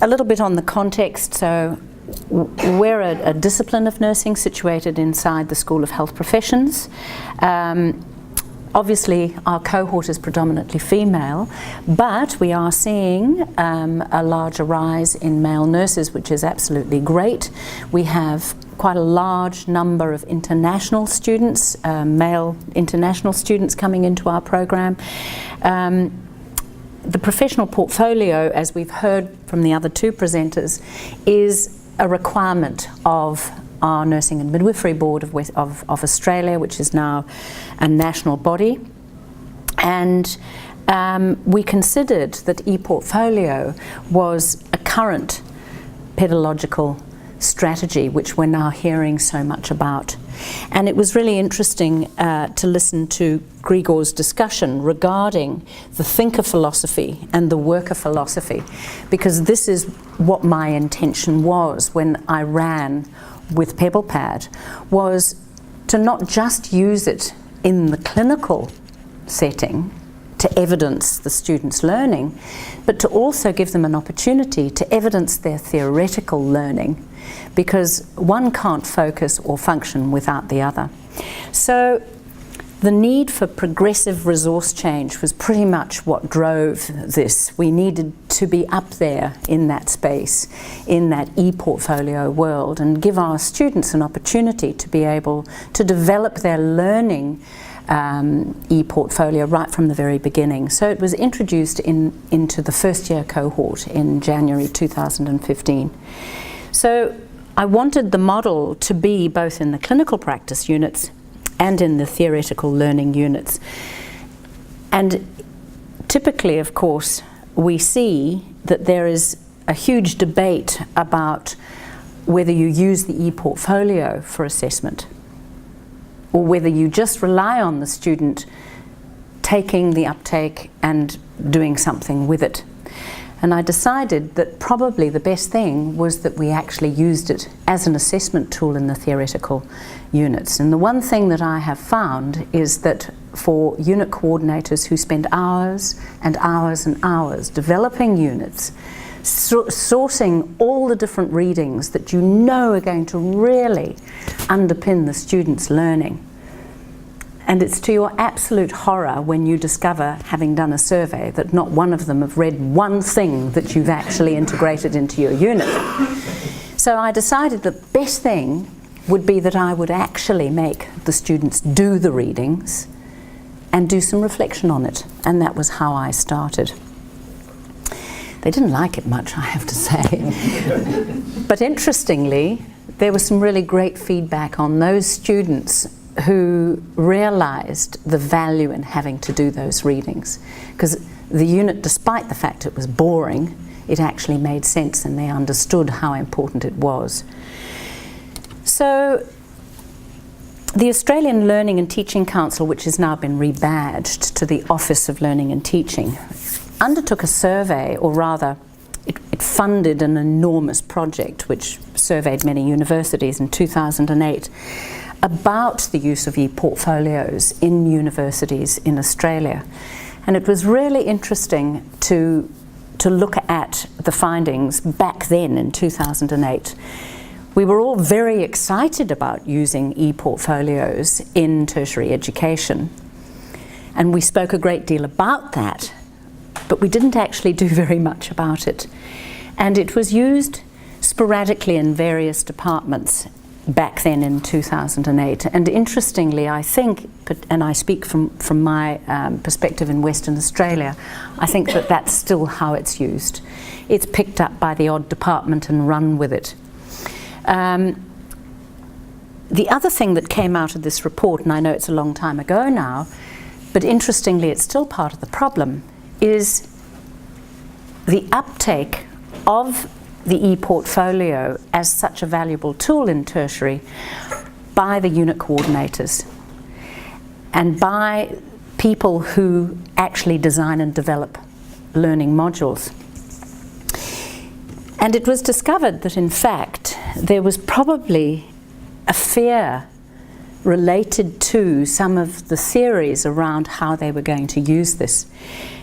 a little bit on the context. So we're a discipline of nursing situated inside the School of Health Professions. Obviously, our cohort is predominantly female, but we are seeing a larger rise in male nurses, which is absolutely great. We have quite a large number of international students, male international students coming into our program. The professional portfolio, as we've heard from the other two presenters, is a requirement of our Nursing and Midwifery Board of Australia, which is now a national body. And we considered that e-portfolio was a current pedagogical strategy, which we're now hearing so much about. And it was really interesting to listen to Grigor's discussion regarding the thinker philosophy and the worker philosophy, because this is what my intention was when I ran with PebblePad, was to not just use it in the clinical setting to evidence the students' learning, but to also give them an opportunity to evidence their theoretical learning, because one can't focus or function without the other. So the need for progressive resource change was pretty much what drove this. We needed to be up there in that space, in that e-portfolio world, and give our students an opportunity to be able to develop their learning e-portfolio right from the very beginning. So it was introduced into the first year cohort in January 2015. So I wanted the model to be both in the clinical practice units and in the theoretical learning units. And typically, of course, we see that there is a huge debate about whether you use the e-portfolio for assessment, or whether you just rely on the student taking the uptake and doing something with it. And I decided that probably the best thing was that we actually used it as an assessment tool in the theoretical units. And the one thing that I have found is that for unit coordinators who spend hours and hours and hours developing units, sourcing all the different readings that you know are going to really underpin the students' learning. And it's to your absolute horror when you discover, having done a survey, that not one of them have read one thing that you've actually integrated into your unit. So I decided the best thing would be that I would actually make the students do the readings and do some reflection on it. And that was how I started. They didn't like it much, I have to say. But interestingly, there was some really great feedback on those students who realized the value in having to do those readings. Because the unit, despite the fact it was boring, it actually made sense and they understood how important it was. So the Australian Learning and Teaching Council, which has now been rebadged to the Office of Learning and Teaching, undertook a survey, or rather it funded an enormous project which surveyed many universities in 2008 about the use of e-portfolios in universities in Australia. And it was really interesting to look at the findings back then in 2008. We were all very excited about using e-portfolios in tertiary education. And we spoke a great deal about that, but we didn't actually do very much about it. And it was used sporadically in various departments back then in 2008. And interestingly, I think, and I speak from my perspective in Western Australia, I think that that's still how it's used. It's picked up by the odd department and run with it. The other thing that came out of this report, and I know it's a long time ago now, but interestingly it's still part of the problem, is the uptake of the e-portfolio as such a valuable tool in tertiary by the unit coordinators and by people who actually design and develop learning modules. And it was discovered that in fact there was probably a fear related to some of the theories around how they were going to use this.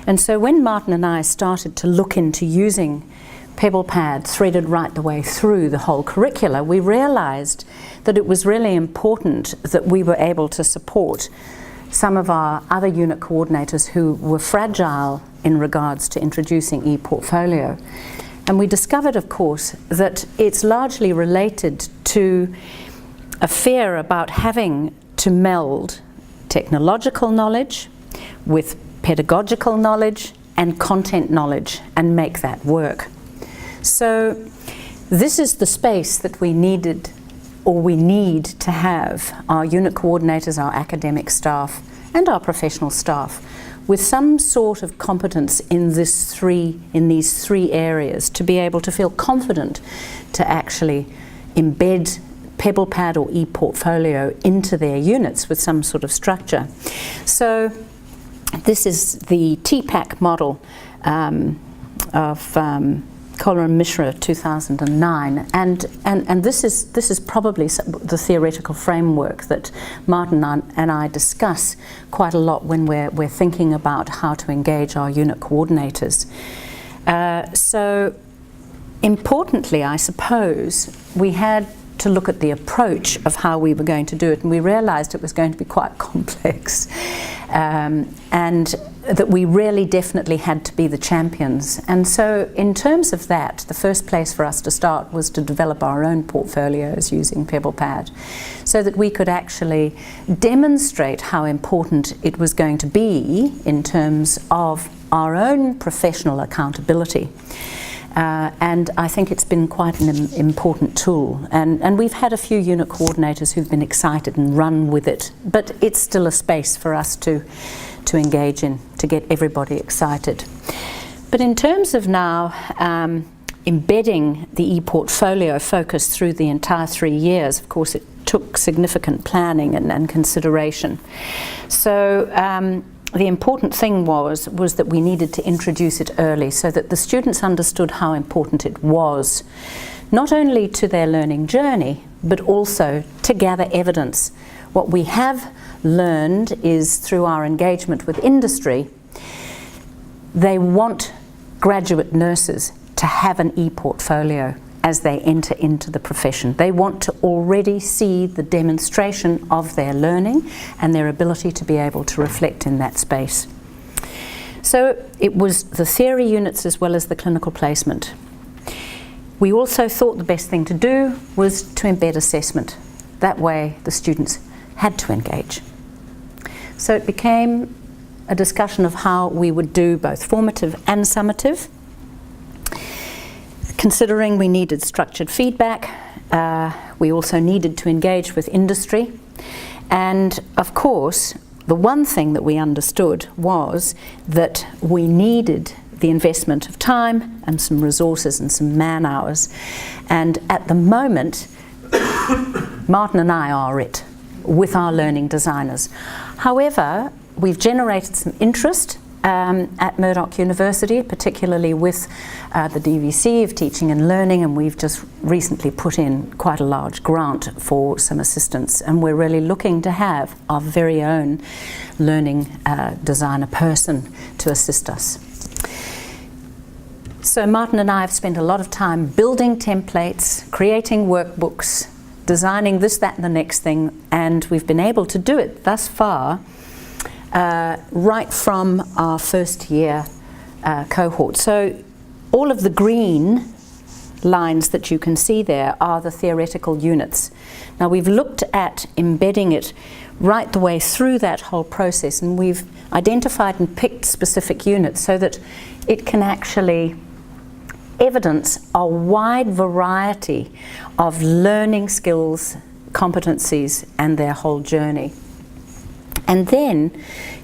And so when Martin and I started to look into using PebblePad threaded right the way through the whole curricula, we realised that it was really important that we were able to support some of our other unit coordinators who were fragile in regards to introducing e-portfolio. And we discovered, of course, that it's largely related to a fear about having to meld technological knowledge with pedagogical knowledge and content knowledge and make that work. So this is the space that we needed, or we need to have our unit coordinators, our academic staff and our professional staff with some sort of competence in these three areas to be able to feel confident to actually embed PebblePad or e-portfolio into their units with some sort of structure. So this is the TPAC model of Kohler and Mishra 2009, and this is probably the theoretical framework that Martin and I discuss quite a lot when we're thinking about how to engage our unit coordinators. So importantly, I suppose, we had to look at the approach of how we were going to do it, and we realised it was going to be quite complex, and that we really definitely had to be the champions. And so in terms of that, the first place for us to start was to develop our own portfolios using PebblePad, so that we could actually demonstrate how important it was going to be in terms of our own professional accountability. And I think it's been quite an important tool, and we've had a few unit coordinators who've been excited and run with it, but it's still a space for us to engage in, to get everybody excited. But in terms of now embedding the e-portfolio focus through the entire 3 years, of course it took significant planning and consideration. So the important thing was that we needed to introduce it early so that the students understood how important it was, not only to their learning journey, but also to gather evidence. What we have learned is through our engagement with industry, they want graduate nurses to have an e-portfolio as they enter into the profession. They want to already see the demonstration of their learning and their ability to be able to reflect in that space. So it was the theory units as well as the clinical placement. We also thought the best thing to do was to embed assessment. That way the students had to engage. So it became a discussion of how we would do both formative and summative. Considering we needed structured feedback, we also needed to engage with industry, and of course the one thing that we understood was that we needed the investment of time and some resources and some man hours, and at the moment Martin and I are it with our learning designers. However, we've generated some interest at Murdoch University, particularly with the DVC of Teaching and Learning, and we've just recently put in quite a large grant for some assistance, and we're really looking to have our very own learning designer person to assist us. So Martin and I have spent a lot of time building templates, creating workbooks, designing this, that and the next thing, and we've been able to do it thus far right from our first year cohort. So all of the green lines that you can see there are the theoretical units. Now we've looked at embedding it right the way through that whole process, and we've identified and picked specific units so that it can actually evidence a wide variety of learning skills, competencies and their whole journey. And then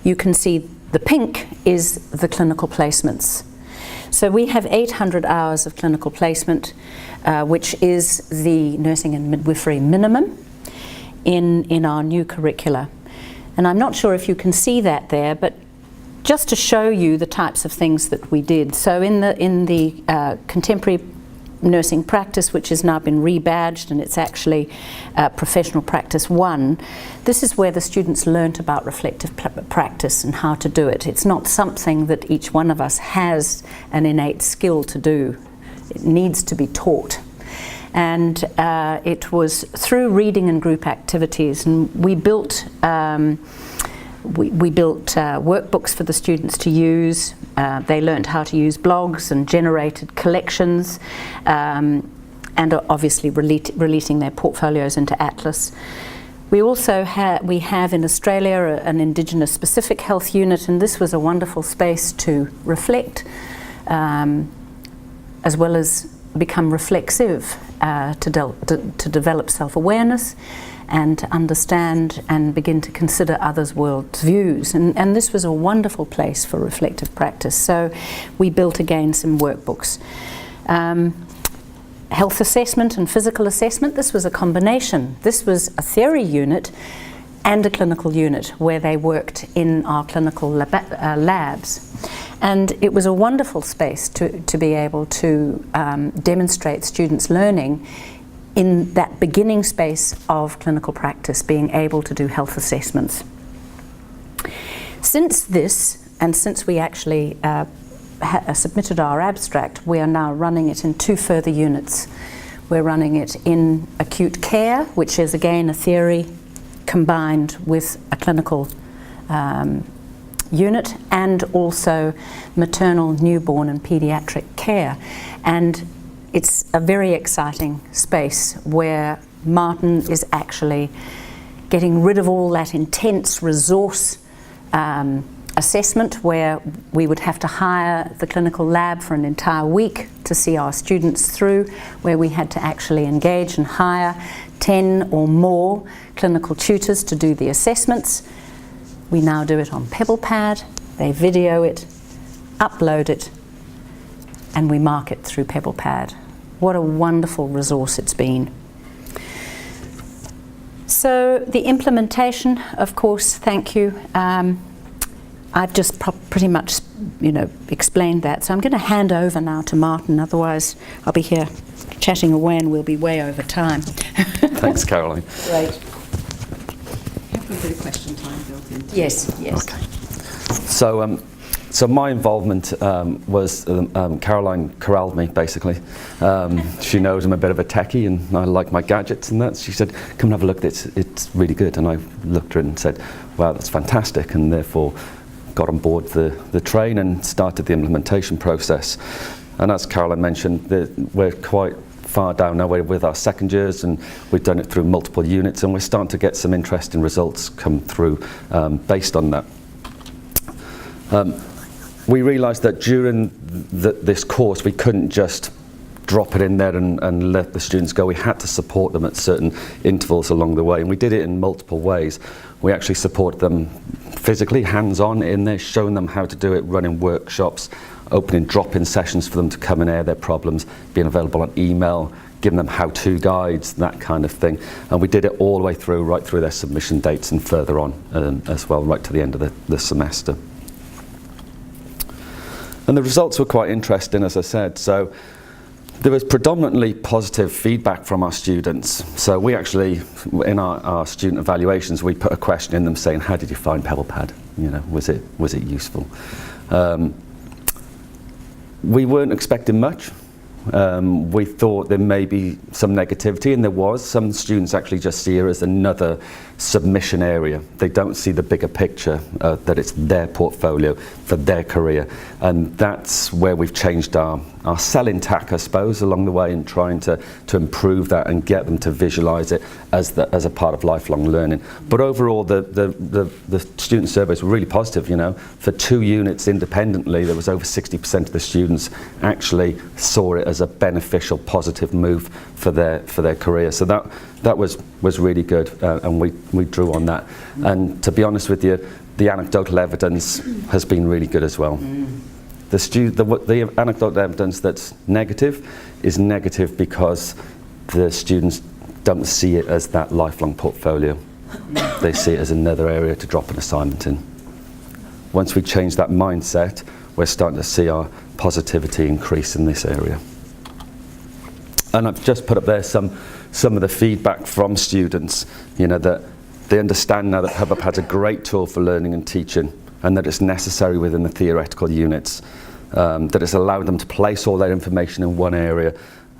you can see the pink is the clinical placements. So we have 800 hours of clinical placement, which is the nursing and midwifery minimum in our new curricula. And I'm not sure if you can see that there, but just to show you the types of things that we did. So in the contemporary nursing practice, which has now been rebadged and it's actually professional practice 1, this is where the students learnt about reflective practice and how to do it. It's not something that each one of us has an innate skill to do. it needs to be taught. And it was through reading and group activities, and we built workbooks for the students to use. They learned how to use blogs and generated collections, and obviously releasing their portfolios into Atlas. We also have in Australia an Indigenous specific health unit, and this was a wonderful space to reflect, as well as become reflexive, to develop self-awareness and to understand and begin to consider others' world views. And this was a wonderful place for reflective practice. So we built again some workbooks. Health assessment and physical assessment, this was a combination. This was a theory unit and a clinical unit where they worked in our clinical labs. And it was a wonderful space to be able to demonstrate students' learning in that beginning space of clinical practice, being able to do health assessments. Since this, and since we actually submitted our abstract, we are now running it in 2 further units. We're running it in acute care, which is again a theory combined with a clinical unit, and also maternal, newborn and paediatric care. And it's a very exciting space where Martin is actually getting rid of all that intense resource assessment, where we would have to hire the clinical lab for an entire week to see our students through, where we had to actually engage and hire 10 or more clinical tutors to do the assessments. We now do it on PebblePad, they video it, upload it, and we mark it through PebblePad. What a wonderful resource it's been. So the implementation, of course, thank you. I've just pretty much, explained that. So I'm going to hand over now to Martin, otherwise I'll be here chatting away and we'll be way over time. Thanks, Caroline. Great. Have a bit of question time built in. Yes, yes. Okay. So my involvement was Caroline corralled me, basically. She knows I'm a bit of a techie and I like my gadgets and that. She said, come and have a look, it's really good. And I looked at it and said, wow, that's fantastic. And therefore got on board the train and started the implementation process. And as Caroline mentioned, we're quite far down now with our second years, and we've done it through multiple units, and we're starting to get some interesting results come through based on that. We realised that during this course we couldn't just drop it in there and let the students go. We had to support them at certain intervals along the way, and we did it in multiple ways. We actually support them physically, hands-on in there, showing them how to do it, running workshops, opening drop-in sessions for them to come and air their problems, being available on email, giving them how-to guides, that kind of thing. And we did it all the way through, right through their submission dates and further on as well, right to the end of the semester. And the results were quite interesting, as I said. So there was predominantly positive feedback from our students. So we actually, in our student evaluations, we put a question in them saying, how did you find PebblePad? Was it useful? We weren't expecting much. We thought there may be some negativity, and there was. Some students actually just see it as another submission area. They don't see the bigger picture, that it's their portfolio for their career. And that's where we've changed our selling tack, I suppose, along the way, and trying to improve that and get them to visualise it as a part of lifelong learning. But overall, the student surveys were really positive. For 2 units independently, there was over 60% of the students actually saw it as a beneficial, positive move for their career. So that was really good, and we drew on that. And to be honest with you, the anecdotal evidence has been really good as well. The anecdotal evidence that's negative is negative because the students don't see it as that lifelong portfolio. They see it as another area to drop an assignment in. Once we change that mindset, we're starting to see our positivity increase in this area. And I've just put up there some of the feedback from students, that they understand now that PebblePad's a great tool for learning and teaching, and that it's necessary within the theoretical units. that it's allowed them to place all their information in one area,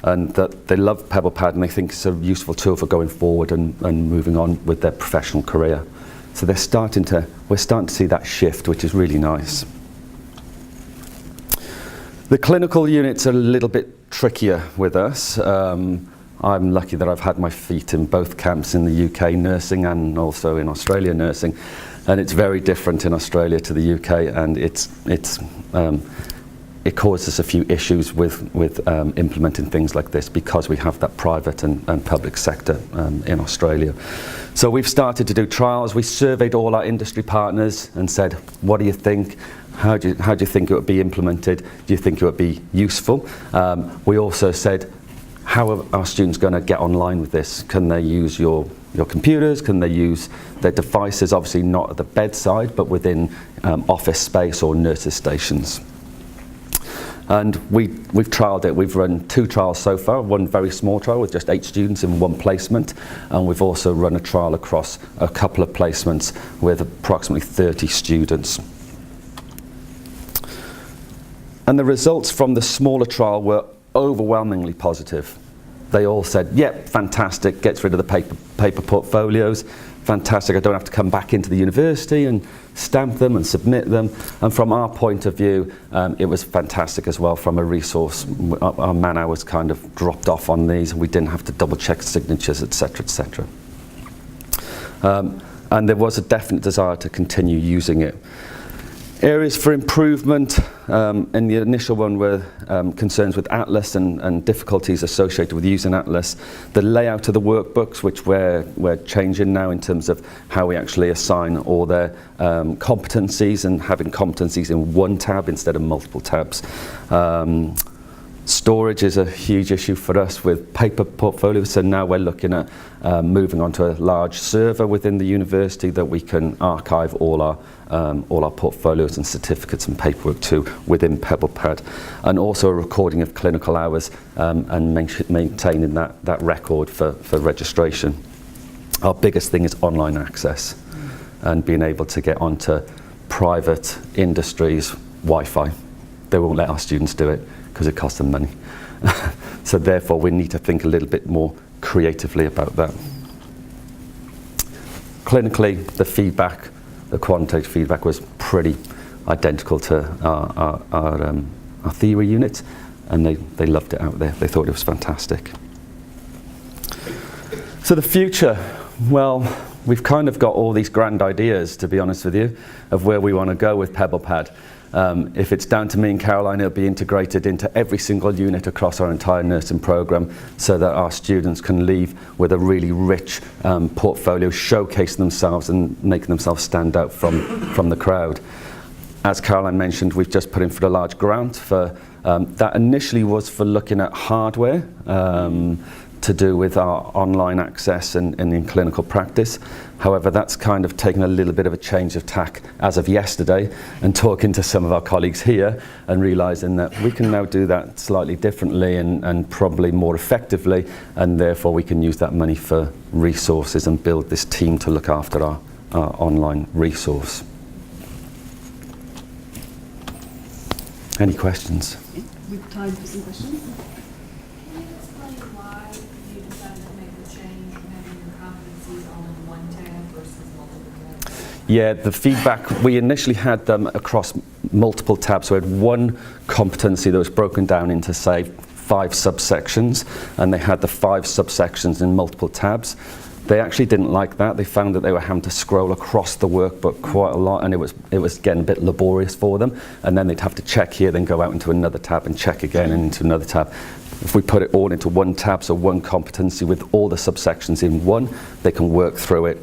and that they love PebblePad and they think it's a useful tool for going forward and moving on with their professional career. So we're starting to see that shift, which is really nice. The clinical units are a little bit trickier with us. I'm lucky that I've had my feet in both camps in the UK nursing and also in Australia nursing, and it's very different in Australia to the UK, and it causes a few issues with implementing things like this because we have that private and public sector in Australia. So we've started to do trials. We surveyed all our industry partners and said, what do you think? How do you think it would be implemented? Do you think it would be useful? We also said, how are our students going to get online with this? Can they use your computers? Can they use their devices? Obviously not at the bedside, but within office space or nurses' stations. And we've trialled it. We've run 2 trials so far, one very small trial with just 8 students in 1 placement, and we've also run a trial across a couple of placements with approximately 30 students. And the results from the smaller trial were overwhelmingly positive. They all said, yep, fantastic, gets rid of the paper portfolios, fantastic, I don't have to come back into the university and stamp them and submit them. And from our point of view, it was fantastic as well from a resource. Our man hours kind of dropped off on these, and we didn't have to double check signatures, etc., etc. And there was a definite desire to continue using it. Areas for improvement, in the initial one were concerns with Atlas and difficulties associated with using Atlas. The layout of the workbooks, which we're changing now in terms of how we actually assign all their competencies and having competencies in one tab instead of multiple tabs. Storage is a huge issue for us with paper portfolios, so now we're looking at moving onto a large server within the university that we can archive all our portfolios and certificates and paperwork to within PebblePad, and also a recording of clinical hours and maintaining that record for registration. Our biggest thing is online access and being able to get onto private industries' Wi-Fi. They won't let our students do it because it costs them money. So therefore we need to think a little bit more creatively about that. Clinically, the feedback, the quantitative feedback was pretty identical to our theory unit, and they loved it out there. They thought it was fantastic. So the future, well, we've kind of got all these grand ideas, to be honest with you, of where we want to go with PebblePad. If it's down to me and Caroline, it'll be integrated into every single unit across our entire nursing programme so that our students can leave with a really rich portfolio, showcasing themselves and making themselves stand out from the crowd. As Caroline mentioned, we've just put in for a large grant for that initially was for looking at hardware to do with our online access and in clinical practice. However, that's kind of taken a little bit of a change of tack as of yesterday, and talking to some of our colleagues here and realising that we can now do that slightly differently and probably more effectively, and therefore we can use that money for resources and build this team to look after our online resource. Any questions? We've time for some questions. Yeah, the feedback, we initially had them across multiple tabs. So we had one competency that was broken down into, say, 5 subsections, and they had the 5 subsections in multiple tabs. They actually didn't like that. They found that they were having to scroll across the workbook quite a lot, and it was getting a bit laborious for them. And then they'd have to check here, then go out into another tab and check again and into another tab. If we put it all into one tab, so one competency with all the subsections in one, they can work through it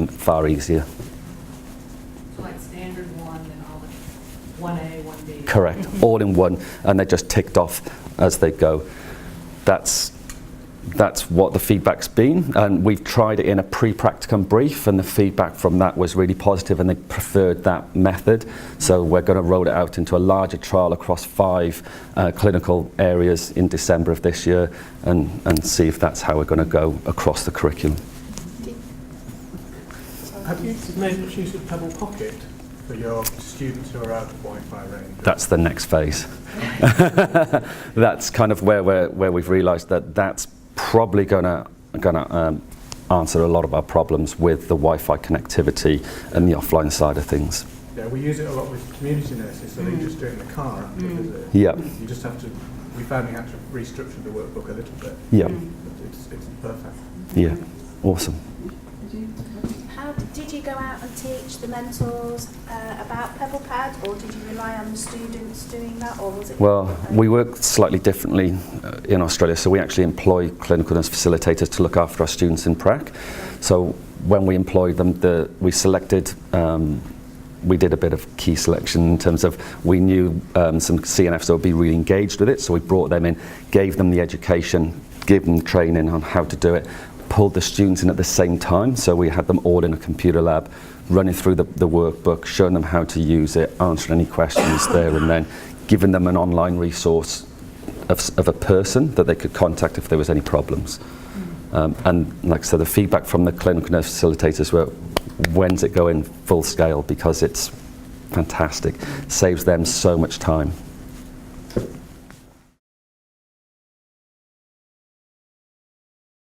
far easier. Correct, all in one, and they're just ticked off as they go. That's what the feedback's been, and we've tried it in a pre-practicum brief, and the feedback from that was really positive, and they preferred that method. So we're going to roll it out into a larger trial across 5 clinical areas in December of this year, and see if that's how we're going to go across the curriculum. Have you made much use of Pebble Pocket for your students who are out of Wi-Fi range? That's the next phase. That's kind of where we've realised that that's probably going to answer a lot of our problems with the Wi-Fi connectivity and the offline side of things. Yeah, we use it a lot with community nurses, so they just do it in the car after the visit. Yeah. You just have to, we found we had to restructure the workbook a little bit. Yeah. But it's perfect. Yeah. Awesome. How did you go out and teach the mentors about PebblePad, or did you rely on the students doing that, or was it? Well, we work slightly differently in Australia, so we actually employ clinical nurse facilitators to look after our students in prac. So when we employed them, we selected. We did a bit of key selection in terms of we knew some CNFs that would be really engaged with it, so we brought them in, gave them the education, gave them training on how to do it, pulled the students in at the same time, so we had them all in a computer lab, running through the workbook, showing them how to use it, answering any questions there and then, giving them an online resource of a person that they could contact if there was any problems. And like I said, the feedback from the clinical nurse facilitators were, when's it going full scale, because it's fantastic, saves them so much time.